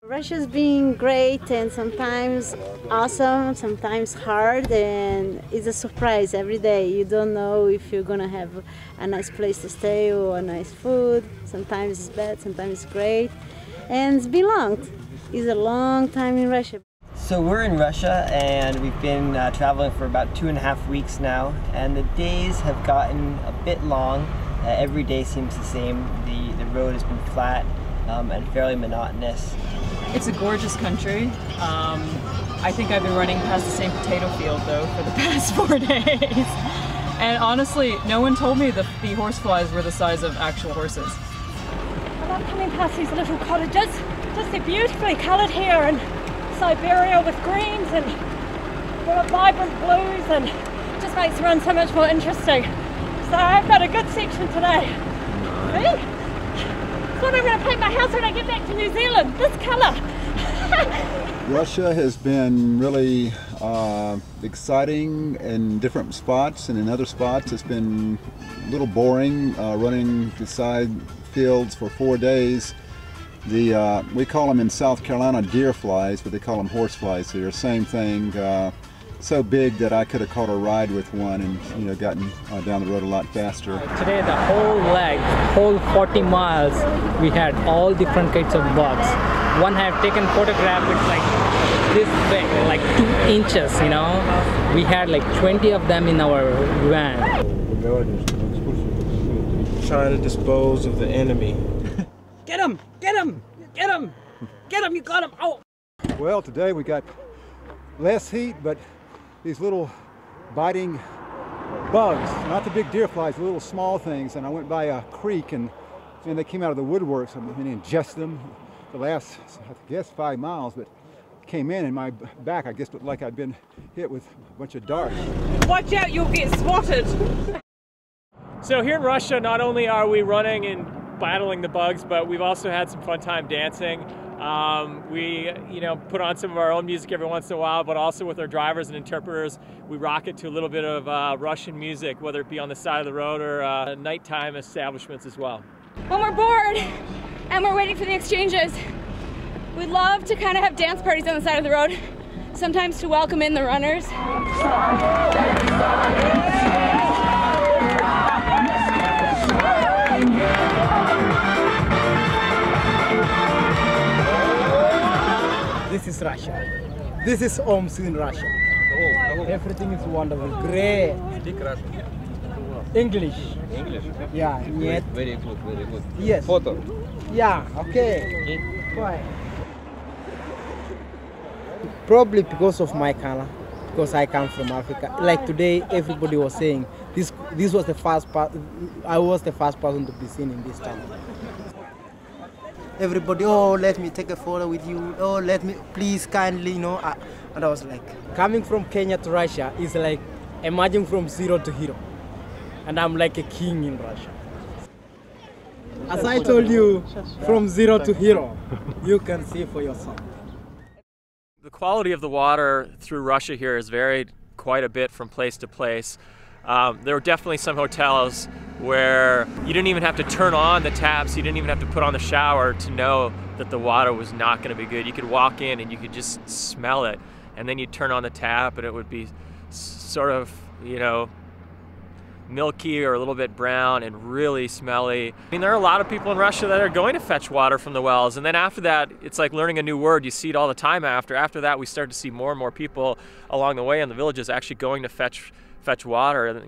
Russia's been great and sometimes awesome, sometimes hard, and it's a surprise every day. You don't know if you're gonna have a nice place to stay or a nice food. Sometimes it's bad, sometimes it's great, and it's been long. It's a long time in Russia. So we're in Russia and we've been traveling for about 2.5 weeks now, and the days have gotten a bit long. Every day seems the same. The road has been flat and fairly monotonous. It's a gorgeous country. I think I've been running past the same potato field though for the past 4 days. And honestly, no one told me the horseflies were the size of actual horses. I love coming past these little cottages. Just they're beautifully coloured here, and Siberia with greens and vibrant blues, and it just makes the run so much more interesting. So I've got a good section today. See? That's what I'm going to paint my house when I get back to New Zealand, this colour. Russia has been really exciting in different spots, and in other spots it's been a little boring running beside fields for 4 days. We call them in South Carolina deer flies, but they call them horse flies here. Same thing. So big that I could have caught a ride with one and gotten down the road a lot faster. Today the whole 40 miles we had all different kinds of bugs. One have taken photograph with like this big, like 2 inches, We had like 20 of them in our van. Trying to dispose of the enemy. Get him! Get him! Get him! Get him! You got him! Oh! Well, today we got less heat, but these little biting bugs, not the big deer flies, the little small things. And I went by a creek and they came out of the woodwork, so I'm going to ingest them the last, I guess, 5 miles, but came in and my back, I guess, looked like I'd been hit with a bunch of darts. Watch out, you'll get swatted! So here in Russia, not only are we running and battling the bugs, but we've also had some fun time dancing. We put on some of our own music every once in a while, but also with our drivers and interpreters, we rock it to a little bit of Russian music, whether it be on the side of the road or nighttime establishments as well. When we're bored and we're waiting for the exchanges, we'd love to kind of have dance parties on the side of the road, sometimes to welcome in the runners. This is Russia. This is homes in Russia. Everything is wonderful. Great. Speak Russian. English. English? Yeah. Very good, very good. Yes. Photo? Yeah, okay. Why? Probably because of my color, because I come from Africa. Like today, everybody was saying this was the first part. I was the first person to be seen in this town. Everybody, oh, let me take a photo with you. Oh, let me, please, kindly, and I was like, coming from Kenya to Russia is like emerging from zero to hero, and I'm like a king in Russia. As I told you, from zero to hero, you can see for yourself. The quality of the water through Russia here has varied quite a bit from place to place. There were definitely some hotels where you didn't even have to turn on the taps, you didn't even have to put on the shower to know that the water was not going to be good. You could walk in and you could just smell it, and then you'd turn on the tap and it would be sort of, milky or a little bit brown and really smelly. I mean, there are a lot of people in Russia that are going to fetch water from the wells, and then after that, it's like learning a new word. You see it all the time after. After that, we start to see more and more people along the way in the villages actually going to fetch water,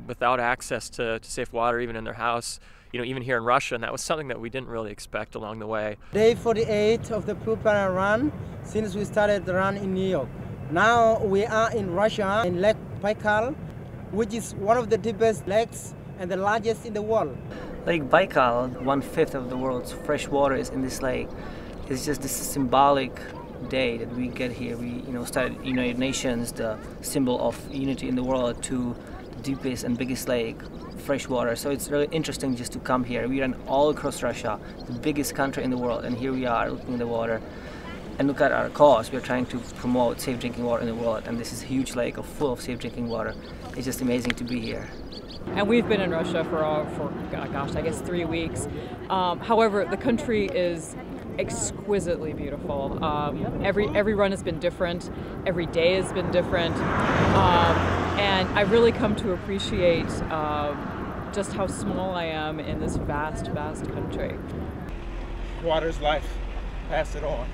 without access to safe water even in their house, even here in Russia, and that was something that we didn't really expect along the way. Day 48 of the Prepare Run since we started the run in New York. Now we are in Russia, in Lake Baikal, which is one of the deepest lakes and the largest in the world. Lake Baikal, 1/5 of the world's fresh water is in this lake. It's just this symbolic day that we get here. We started United Nations, the symbol of unity in the world, to the deepest and biggest lake, fresh water. So it's really interesting just to come here. We run all across Russia, the biggest country in the world, and here we are looking at the water. And look at our cause. We're trying to promote safe drinking water in the world, and this is a huge lake full of safe drinking water. It's just amazing to be here. And we've been in Russia for gosh, I guess 3 weeks. However, the country is exquisitely beautiful. Every run has been different. Every day has been different. And I really come to appreciate just how small I am in this vast, vast country. Water's life. Pass it on.